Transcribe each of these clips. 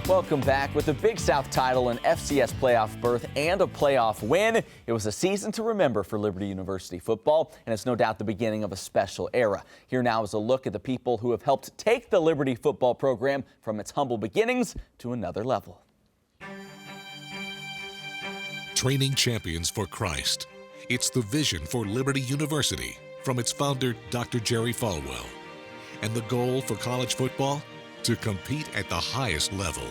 Welcome back. With a Big South title, an FCS playoff berth, and a playoff win, it was a season to remember for Liberty University football, and it's no doubt the beginning of a special era. Here now is a look at the people who have helped take the Liberty football program from its humble beginnings to another level. Training champions for Christ. It's the vision for Liberty University from its founder, Dr. Jerry Falwell. And the goal for college football? To compete at the highest level.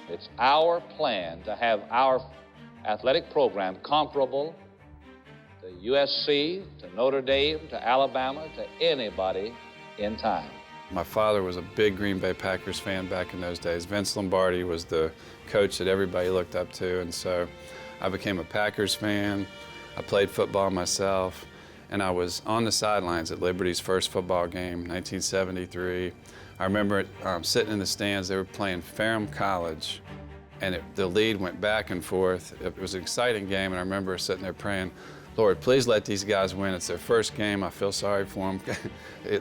It's our plan to have our athletic program comparable to USC, to Notre Dame, to Alabama, to anybody in time. My father was a big Green Bay Packers fan back in those days. Vince Lombardi was the coach that everybody looked up to, and so I became a Packers fan. I played football myself, and I was on the sidelines at Liberty's first football game, 1973. I remember sitting in the stands. They were playing Ferrum College, and the lead went back and forth. It was an exciting game, and I remember sitting there praying, Lord, please let these guys win. It's their first game. I feel sorry for them.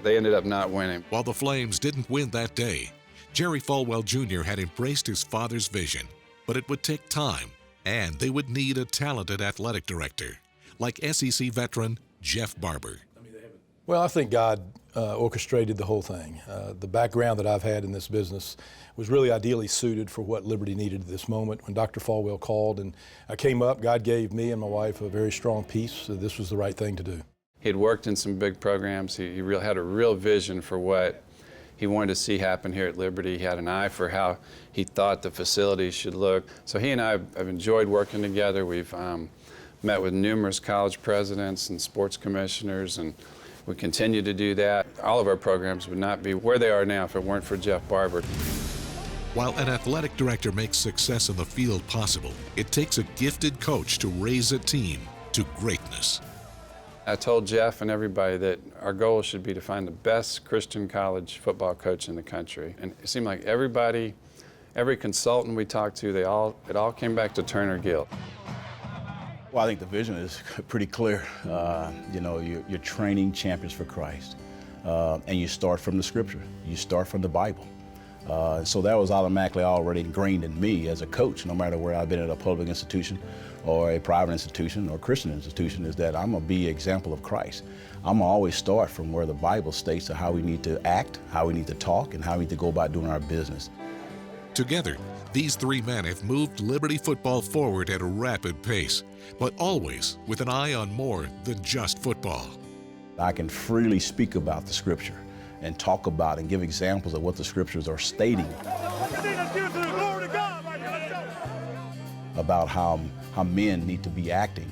They ended up not winning. While the Flames didn't win that day, Jerry Falwell Jr. had embraced his father's vision, but it would take time, and they would need a talented athletic director, like SEC veteran Jeff Barber. Well, I think God orchestrated the whole thing. The background that I've had in this business was really ideally suited for what Liberty needed at this moment. When Dr. Falwell called and I came up, God gave me and my wife a very strong peace, so this was the right thing to do. He'd worked in some big programs. He really had a real vision for what he wanted to see happen here at Liberty. He had an eye for how he thought the facilities should look. So he and I have enjoyed working together. We've met with numerous college presidents and sports commissioners, and we continue to do that. All of our programs would not be where they are now if it weren't for Jeff Barber. While an athletic director makes success in the field possible, it takes a gifted coach to raise a team to greatness. I told Jeff and everybody that our goal should be to find the best Christian college football coach in the country. And it seemed like everybody, every consultant we talked to, it all came back to Turner Gill. Well, I think the vision is pretty clear. You know, you're training champions for Christ, and you start from the Scripture. You start from the Bible. So that was automatically already ingrained in me as a coach, no matter where I've been at a public institution or a private institution or Christian institution, is that I'm going to be an example of Christ. I'm going to always start from where the Bible states how we need to act, how we need to talk, and how we need to go about doing our business. Together, these three men have moved Liberty football forward at a rapid pace, but always with an eye on more than just football. I can freely speak about the Scripture and talk about and give examples of what the Scriptures are stating about how men need to be acting.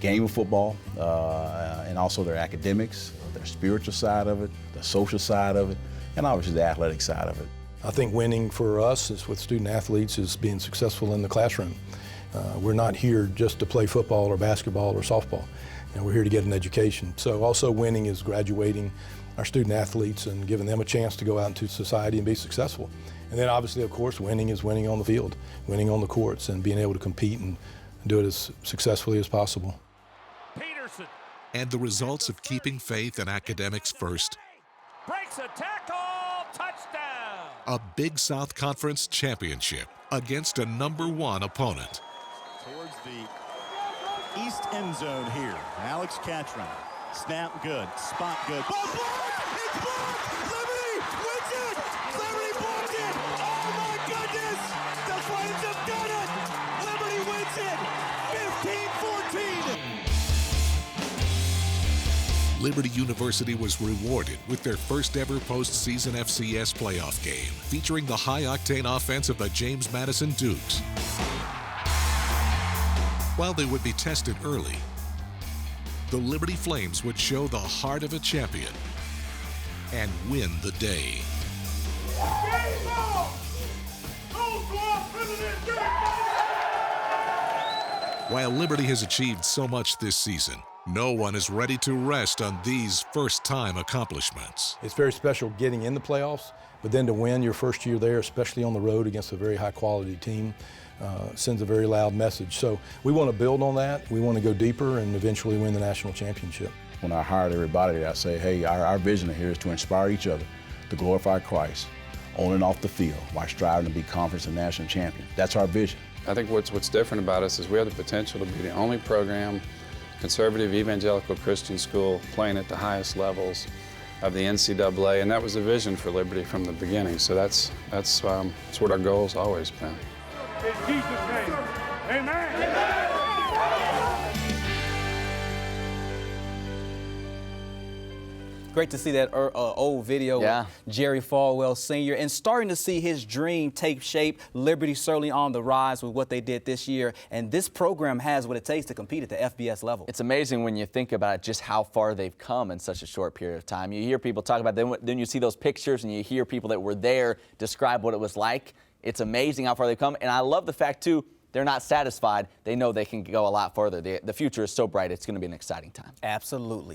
Game of football, and also their academics, their spiritual side of it, the social side of it, and obviously the athletic side of it. I think winning for us is with student athletes is being successful in the classroom. We're not here just to play football or basketball or softball. You know, we're here to get an education. So also winning is graduating our student athletes and giving them a chance to go out into society and be successful. And then obviously, of course, winning is winning on the field, winning on the courts, and being able to compete and do it as successfully as possible. Peterson. And the results of keeping faith and academics first. Breaks a tackle, touchdown. A Big South Conference championship against a #1 opponent. Towards the east end zone here. Alex Catron. Snap good. Spot good. Ball blocked! It's blocked! Liberty wins it! Liberty blocked it! Oh my goodness! The Flames have done it! Liberty wins it! 15-14! Liberty University was rewarded with their first ever postseason FCS playoff game, featuring the high-octane offense of the James Madison Dukes. While they would be tested early, the Liberty Flames would show the heart of a champion and win the day. While Liberty has achieved so much this season, no one is ready to rest on these first-time accomplishments. It's very special getting in the playoffs, but then to win your first year there, especially on the road against a very high-quality team, sends a very loud message. So we want to build on that. We want to go deeper and eventually win the national championship. When I hired everybody, I say, hey, our vision here is to inspire each other, to glorify Christ, on and off the field while striving to be conference and national champion. That's our vision. I think what's different about us is we have the potential to be the only program, conservative evangelical Christian school, playing at the highest levels of the NCAA, and that was the vision for Liberty from the beginning. So that's what our goal's always been. In Jesus' name, amen. Great to see that old video with Jerry Falwell Sr. and starting to see his dream take shape. Liberty certainly on the rise with what they did this year, and this program has what it takes to compete at the FBS level. It's amazing when you think about just how far they've come in such a short period of time. You hear people talk about them, then you see those pictures and you hear people that were there describe what it was like. It's amazing how far they've come, and I love the fact, too, they're not satisfied. They know they can go a lot further. The future is so bright, it's going to be an exciting time. Absolutely.